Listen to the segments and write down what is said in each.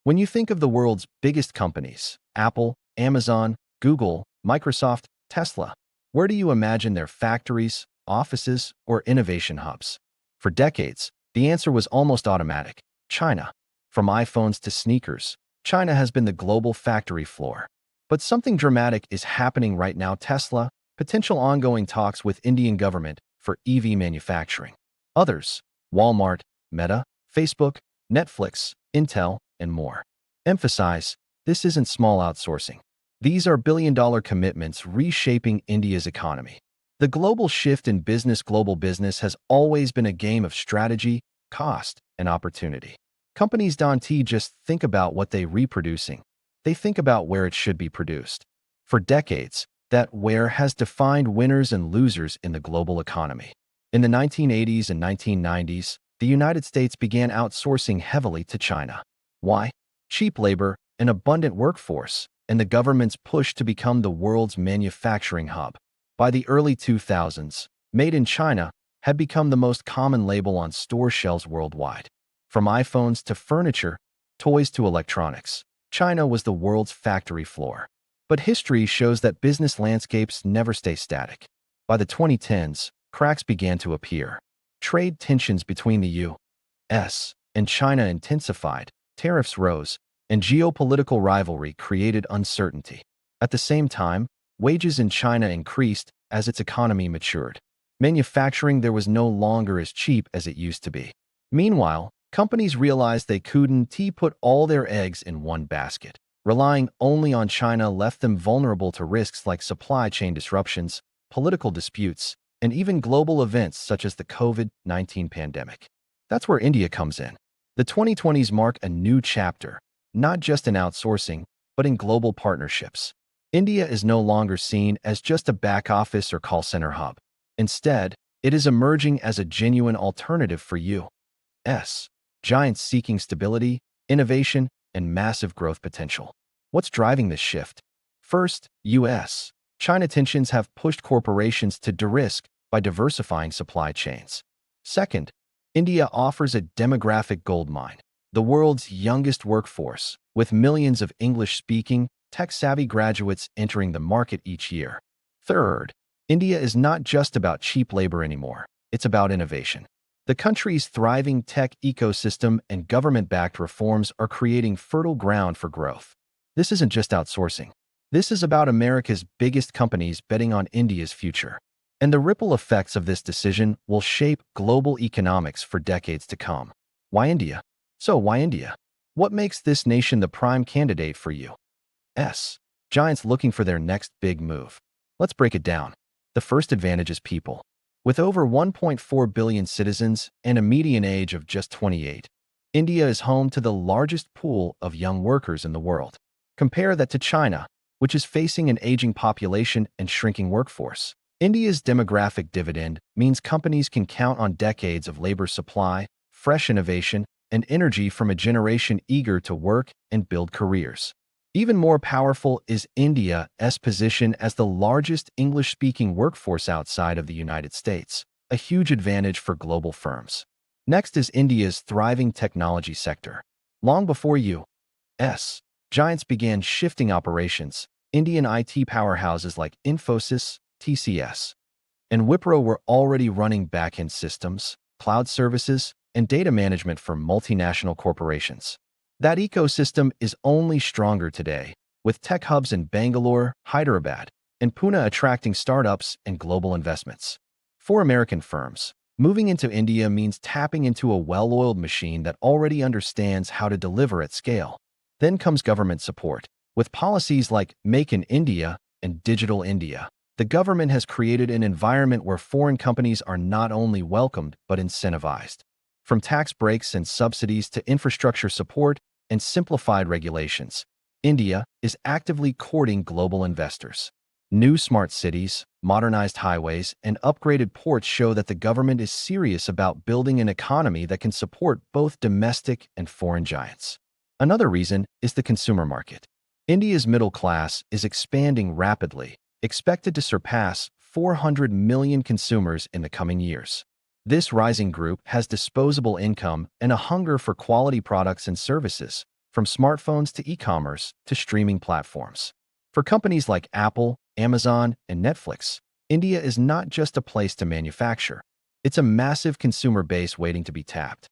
When you think of the world's biggest companies, Apple, Amazon, Google, Microsoft, Tesla, where do you imagine their factories, offices, or innovation hubs? For decades, the answer was almost automatic: China. From iPhones to sneakers, China has been the global factory floor. But something dramatic is happening right now. Tesla, potential ongoing talks with Indian government for EV manufacturing. Others, Walmart, Meta, Facebook, Netflix, Intel, and more. Emphasize, this isn't small outsourcing. These are billion-dollar commitments reshaping India's economy. The global shift in global business has always been a game of strategy, cost, and opportunity. Companies don't just think about what they're reproducing. They think about where it should be produced. For decades, that where has defined winners and losers in the global economy. In the 1980s and 1990s, the United States began outsourcing heavily to China. Why? Cheap labor, an abundant workforce, and the government's push to become the world's manufacturing hub. By the early 2000s, Made in China had become the most common label on store shelves worldwide. From iPhones to furniture, toys to electronics, China was the world's factory floor. But history shows that business landscapes never stay static. By the 2010s, cracks began to appear. Trade tensions between the U.S. and China intensified, tariffs rose, and geopolitical rivalry created uncertainty. At the same time, wages in China increased as its economy matured. Manufacturing there was no longer as cheap as it used to be. Meanwhile, companies realized they couldn't put all their eggs in one basket. Relying only on China left them vulnerable to risks like supply chain disruptions, political disputes, and even global events such as the COVID-19 pandemic. That's where India comes in. The 2020s mark a new chapter, not just in outsourcing, but in global partnerships. India is no longer seen as just a back office or call center hub. Instead, it is emerging as a genuine alternative for U.S. giants seeking stability, innovation, and massive growth potential. What's driving this shift? First, U.S. China tensions have pushed corporations to de-risk by diversifying supply chains. Second, India offers a demographic goldmine, the world's youngest workforce, with millions of English-speaking, tech-savvy graduates entering the market each year. Third, India is not just about cheap labor anymore. It's about innovation. The country's thriving tech ecosystem and government-backed reforms are creating fertile ground for growth. This isn't just outsourcing. This is about America's biggest companies betting on India's future. And the ripple effects of this decision will shape global economics for decades to come. Why India? So why India? What makes this nation the prime candidate for U.S. giants looking for their next big move? Let's break it down. The first advantage is people. With over 1.4 billion citizens and a median age of just 28, India is home to the largest pool of young workers in the world. Compare that to China, which is facing an aging population and shrinking workforce. India's demographic dividend means companies can count on decades of labor supply, fresh innovation, and energy from a generation eager to work and build careers. Even more powerful is India's position as the largest English-speaking workforce outside of the United States, a huge advantage for global firms. Next is India's thriving technology sector. Long before U.S. giants began shifting operations, Indian IT powerhouses like Infosys, TCS, and Wipro were already running back-end systems, cloud services, and data management for multinational corporations. That ecosystem is only stronger today, with tech hubs in Bangalore, Hyderabad, and Pune attracting startups and global investments. For American firms, moving into India means tapping into a well-oiled machine that already understands how to deliver at scale. Then comes government support. With policies like Make in India and Digital India, the government has created an environment where foreign companies are not only welcomed but incentivized. From tax breaks and subsidies to infrastructure support and simplified regulations, India is actively courting global investors. New smart cities, modernized highways, and upgraded ports show that the government is serious about building an economy that can support both domestic and foreign giants. Another reason is the consumer market. India's middle class is expanding rapidly, expected to surpass 400 million consumers in the coming years. This rising group has disposable income and a hunger for quality products and services, from smartphones to e-commerce to streaming platforms. For companies like Apple, Amazon, and Netflix, India is not just a place to manufacture. It's a massive consumer base waiting to be tapped.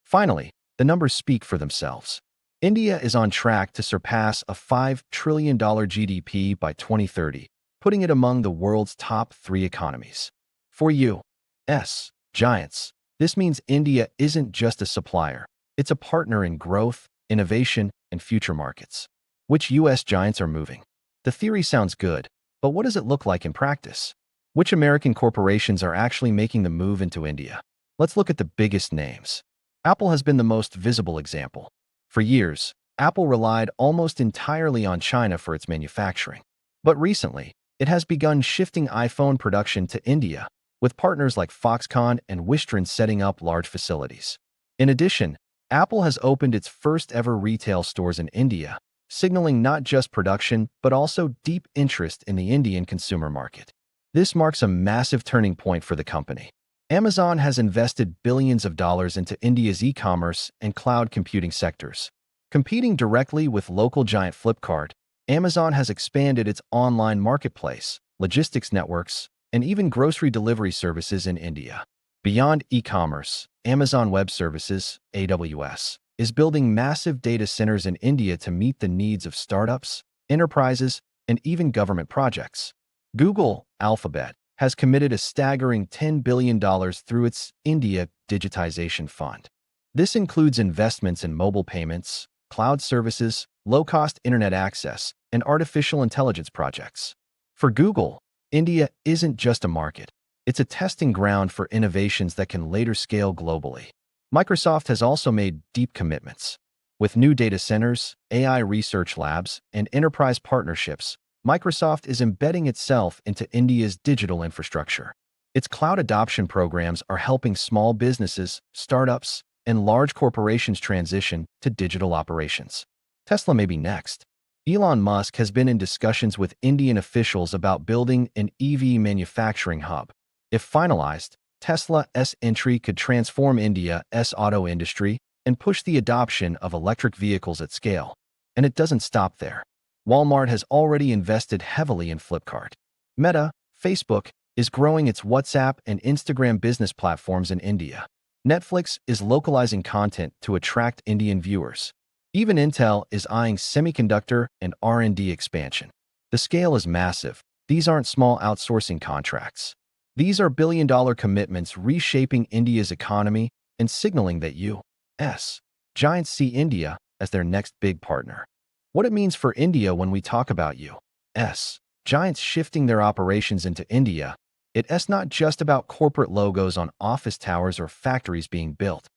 Finally, the numbers speak for themselves. India is on track to surpass a $5 trillion GDP by 2030, putting it among the world's top 3 economies. For U.S. giants, this means India isn't just a supplier. It's a partner in growth, innovation, and future markets. Which U.S. giants are moving? The theory sounds good, but what does it look like in practice? Which American corporations are actually making the move into India? Let's look at the biggest names. Apple has been the most visible example. For years, Apple relied almost entirely on China for its manufacturing. But recently, it has begun shifting iPhone production to India, with partners like Foxconn and Wistron setting up large facilities. In addition, Apple has opened its first-ever retail stores in India, signaling not just production but also deep interest in the Indian consumer market. This marks a massive turning point for the company. Amazon has invested billions of dollars into India's e-commerce and cloud computing sectors. Competing directly with local giant Flipkart, Amazon has expanded its online marketplace, logistics networks, and even grocery delivery services in India. Beyond e-commerce, Amazon Web Services, AWS, is building massive data centers in India to meet the needs of startups, enterprises, and even government projects. Google, Alphabet, has committed a staggering $10 billion through its India Digitization Fund. This includes investments in mobile payments, cloud services, low-cost internet access, and artificial intelligence projects. For Google, India isn't just a market. It's a testing ground for innovations that can later scale globally. Microsoft has also made deep commitments. With new data centers, AI research labs, and enterprise partnerships, Microsoft is embedding itself into India's digital infrastructure. Its cloud adoption programs are helping small businesses, startups, and large corporations transition to digital operations. Tesla may be next. Elon Musk has been in discussions with Indian officials about building an EV manufacturing hub. If finalized, Tesla's entry could transform India's auto industry and push the adoption of electric vehicles at scale. And it doesn't stop there. Walmart has already invested heavily in Flipkart. Meta, Facebook, is growing its WhatsApp and Instagram business platforms in India. Netflix is localizing content to attract Indian viewers. Even Intel is eyeing semiconductor and R&D expansion. The scale is massive. These aren't small outsourcing contracts. These are billion-dollar commitments reshaping India's economy and signaling that U.S. giants see India as their next big partner. What it means for India when we talk about U.S. giants shifting their operations into India, it's not just about corporate logos on office towers or factories being built.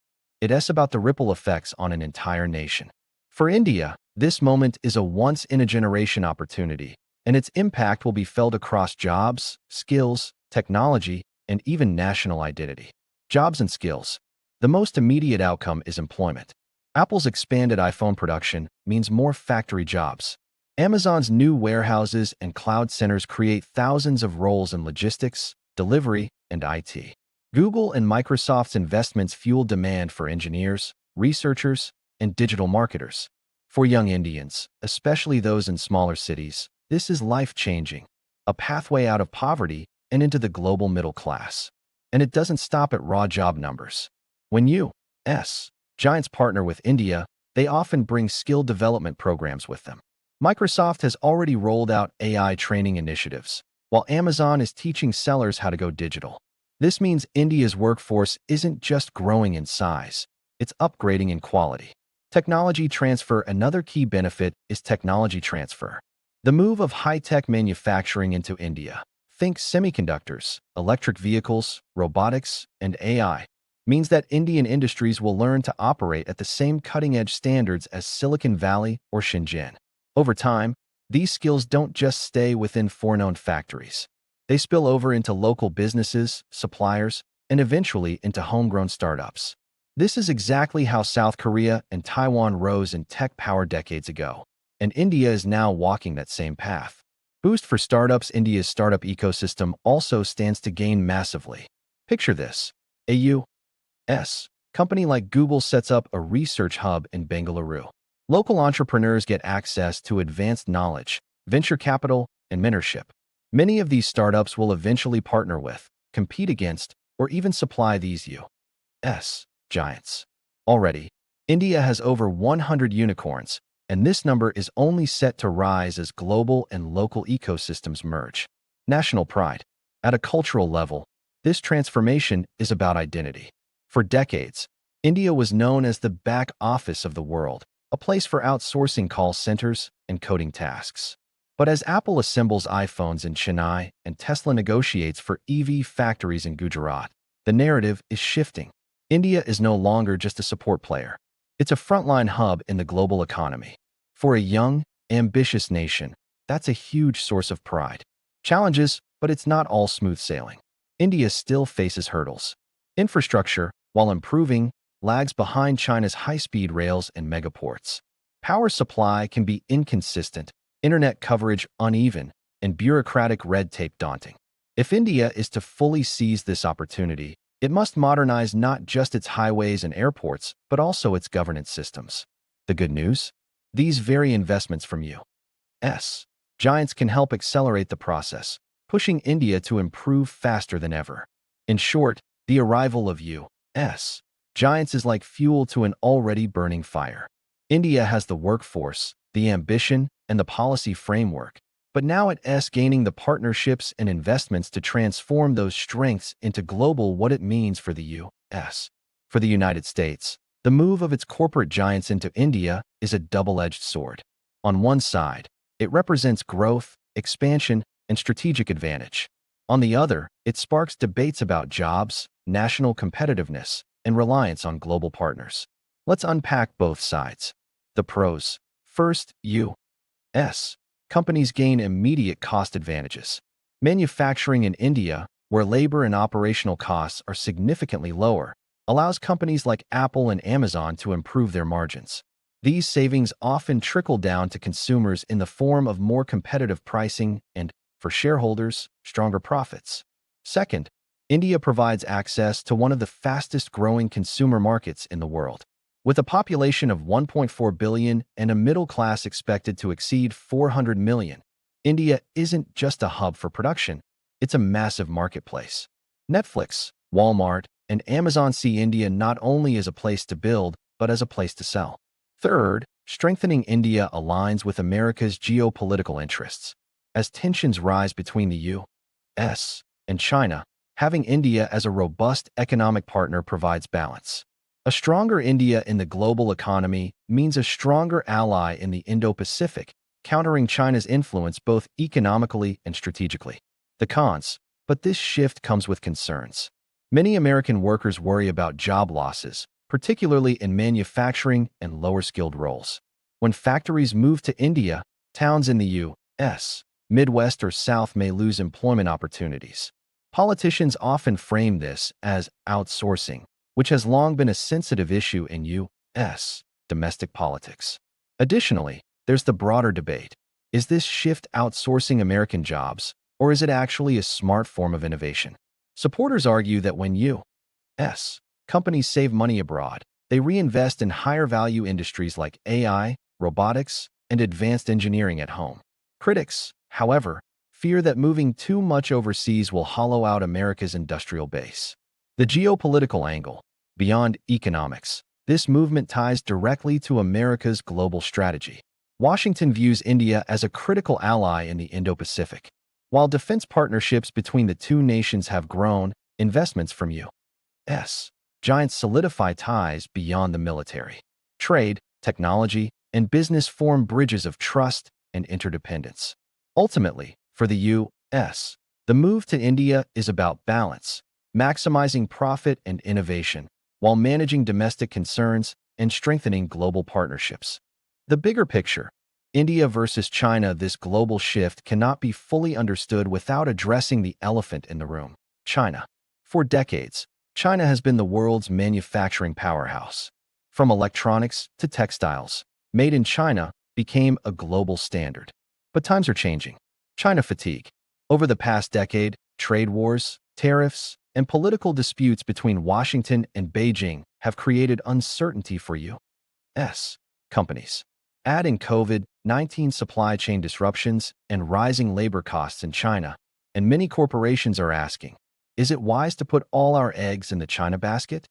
It's about the ripple effects on an entire nation. For India, this moment is a once-in-a-generation opportunity, and its impact will be felt across jobs, skills, technology, and even national identity. Jobs and skills. The most immediate outcome is employment. Apple's expanded iPhone production means more factory jobs. Amazon's new warehouses and cloud centers create thousands of roles in logistics, delivery, and IT. Google and Microsoft's investments fuel demand for engineers, researchers, and digital marketers. For young Indians, especially those in smaller cities, this is life-changing, a pathway out of poverty and into the global middle class. And it doesn't stop at raw job numbers. When U.S. giants partner with India, they often bring skill development programs with them. Microsoft has already rolled out AI training initiatives, while Amazon is teaching sellers how to go digital. This means India's workforce isn't just growing in size, it's upgrading in quality. Technology transfer. Another key benefit is technology transfer. The move of high-tech manufacturing into India, think semiconductors, electric vehicles, robotics, and AI, means that Indian industries will learn to operate at the same cutting-edge standards as Silicon Valley or Shenzhen. Over time, these skills don't just stay within foreknown factories. They spill over into local businesses, suppliers, and eventually into homegrown startups. This is exactly how South Korea and Taiwan rose in tech power decades ago, and India is now walking that same path. Boost for startups. India's startup ecosystem also stands to gain massively. Picture this. A U.S. company like Google sets up a research hub in Bengaluru. Local entrepreneurs get access to advanced knowledge, venture capital, and mentorship. Many of these startups will eventually partner with, compete against, or even supply these U.S. giants. Already, India has over 100 unicorns, and this number is only set to rise as global and local ecosystems merge. National pride. At a cultural level, this transformation is about identity. For decades, India was known as the back office of the world, a place for outsourcing call centers and coding tasks. But as Apple assembles iPhones in Chennai and Tesla negotiates for EV factories in Gujarat, the narrative is shifting. India is no longer just a support player. It's a frontline hub in the global economy. For a young, ambitious nation, that's a huge source of pride. Challenges, but it's not all smooth sailing. India still faces hurdles. Infrastructure, while improving, lags behind China's high-speed rails and megaports. Power supply can be inconsistent, internet coverage uneven, and bureaucratic red tape daunting. If India is to fully seize this opportunity, it must modernize not just its highways and airports, but also its governance systems. The good news? These very investments from U.S. giants can help accelerate the process, pushing India to improve faster than ever. In short, the arrival of U.S. giants is like fuel to an already burning fire. India has the workforce, the ambition, and the policy framework, but now it's gaining the partnerships and investments to transform those strengths into global what it means for the U.S. For the United States, the move of its corporate giants into India is a double-edged sword. On one side, it represents growth, expansion, and strategic advantage. On the other, it sparks debates about jobs, national competitiveness, and reliance on global partners. Let's unpack both sides. The pros. First, U.S. companies gain immediate cost advantages. Manufacturing in India, where labor and operational costs are significantly lower, allows companies like Apple and Amazon to improve their margins. These savings often trickle down to consumers in the form of more competitive pricing and, for shareholders, stronger profits. Second, India provides access to one of the fastest-growing consumer markets in the world. With a population of 1.4 billion and a middle class expected to exceed 400 million, India isn't just a hub for production, it's a massive marketplace. Netflix, Walmart, and Amazon see India not only as a place to build, but as a place to sell. Third, strengthening India aligns with America's geopolitical interests. As tensions rise between the U.S. and China, having India as a robust economic partner provides balance. A stronger India in the global economy means a stronger ally in the Indo-Pacific, countering China's influence both economically and strategically. The cons, but this shift comes with concerns. Many American workers worry about job losses, particularly in manufacturing and lower-skilled roles. When factories move to India, towns in the U.S., Midwest or South may lose employment opportunities. Politicians often frame this as outsourcing, which has long been a sensitive issue in U.S. domestic politics. Additionally, there's the broader debate. Is this shift outsourcing American jobs, or is it actually a smart form of innovation? Supporters argue that when U.S. companies save money abroad, they reinvest in higher-value industries like AI, robotics, and advanced engineering at home. Critics, however, fear that moving too much overseas will hollow out America's industrial base. The geopolitical angle. Beyond economics, this movement ties directly to America's global strategy. Washington views India as a critical ally in the Indo-Pacific. While defense partnerships between the two nations have grown, investments from U.S. giants solidify ties beyond the military. Trade, technology, and business form bridges of trust and interdependence. Ultimately, for the U.S., the move to India is about balance, maximizing profit and innovation, while managing domestic concerns and strengthening global partnerships. The bigger picture, India versus China, this global shift cannot be fully understood without addressing the elephant in the room, China. For decades, China has been the world's manufacturing powerhouse. From electronics to textiles, made in China became a global standard. But times are changing. China fatigue. Over the past decade, trade wars, tariffs, and political disputes between Washington and Beijing have created uncertainty for U.S. companies. Add in COVID-19 supply chain disruptions and rising labor costs in China, and many corporations are asking, is it wise to put all our eggs in the China basket?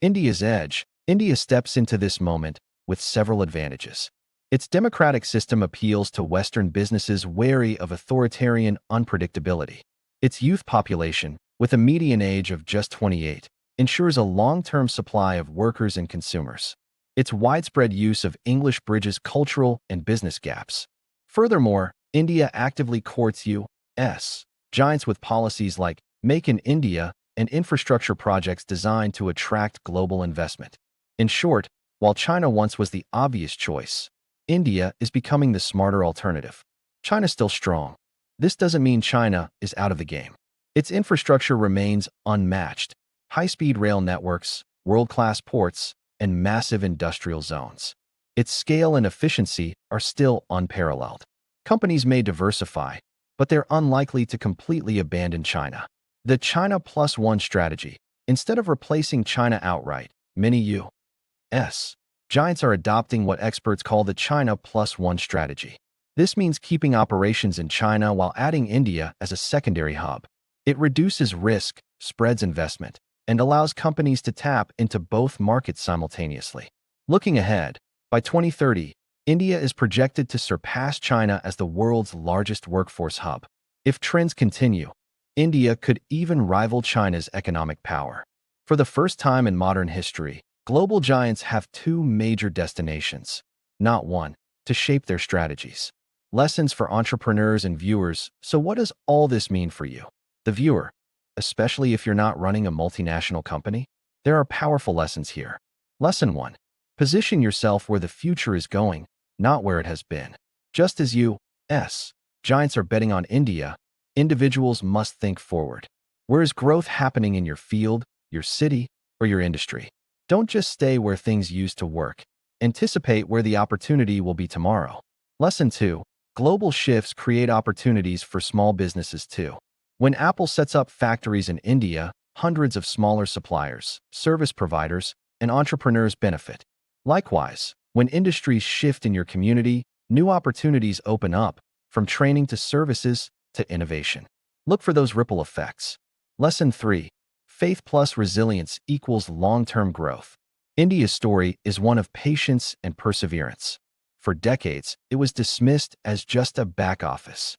India's edge. India steps into this moment with several advantages. Its democratic system appeals to Western businesses wary of authoritarian unpredictability. Its youth population, with a median age of just 28, ensures a long-term supply of workers and consumers. Its widespread use of English bridges cultural and business gaps. Furthermore, India actively courts U.S. giants with policies like Make in India and infrastructure projects designed to attract global investment. In short, while China once was the obvious choice, India is becoming the smarter alternative. China's still strong. This doesn't mean China is out of the game. Its infrastructure remains unmatched. High-speed rail networks, world-class ports, and massive industrial zones. Its scale and efficiency are still unparalleled. Companies may diversify, but they're unlikely to completely abandon China. The China Plus One strategy. Instead of replacing China outright, many U.S. giants are adopting what experts call the China Plus One strategy. This means keeping operations in China while adding India as a secondary hub. It reduces risk, spreads investment, and allows companies to tap into both markets simultaneously. Looking ahead, by 2030, India is projected to surpass China as the world's largest workforce hub. If trends continue, India could even rival China's economic power. For the first time in modern history, global giants have two major destinations, not one, to shape their strategies. Lessons for entrepreneurs and viewers. So what does all this mean for you, the viewer? Especially if you're not running a multinational company? There are powerful lessons here. Lesson 1. Position yourself where the future is going, not where it has been. Just as U.S. giants are betting on India, individuals must think forward. Where is growth happening in your field, your city, or your industry? Don't just stay where things used to work. Anticipate where the opportunity will be tomorrow. Lesson 2. Global shifts create opportunities for small businesses too. When Apple sets up factories in India, hundreds of smaller suppliers, service providers, and entrepreneurs benefit. Likewise, when industries shift in your community, new opportunities open up, from training to services to innovation. Look for those ripple effects. Lesson 3. Faith plus resilience equals long-term growth. India's story is one of patience and perseverance. For decades, it was dismissed as just a back office.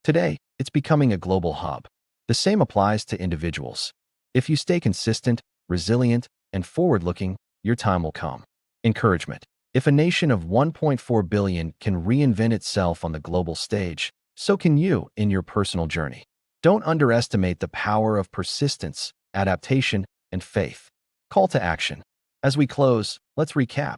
Today, it's becoming a global hub. The same applies to individuals. If you stay consistent, resilient, and forward-looking, your time will come. Encouragement. If a nation of 1.4 billion can reinvent itself on the global stage, so can you in your personal journey. Don't underestimate the power of persistence, adaptation, and faith. Call to action. As we close, let's recap.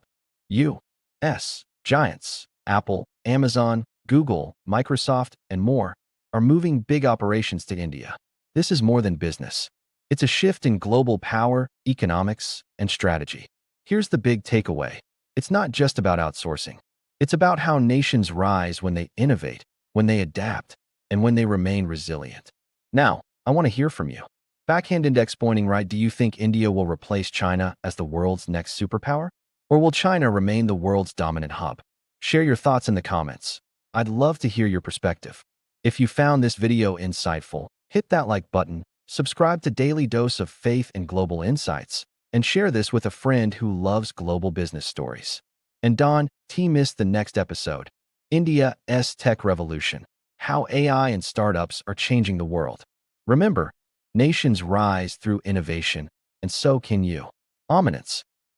U.S. giants, Apple, Amazon, Google, Microsoft, and more, are moving big operations to India. This is more than business. It's a shift in global power, economics, and strategy. Here's the big takeaway. It's not just about outsourcing. It's about how nations rise when they innovate, when they adapt, and when they remain resilient. Now, I want to hear from you. Backhand index pointing right, do you think India will replace China as the world's next superpower? Or will China remain the world's dominant hub? Share your thoughts in the comments. I'd love to hear your perspective. If you found this video insightful, hit that like button, subscribe to Daily Dose of Faith and Global Insights, and share this with a friend who loves global business stories. And Don, missed the next episode. India's Tech Revolution. How AI and startups are changing the world. Remember, nations rise through innovation, and so can you. Ominence.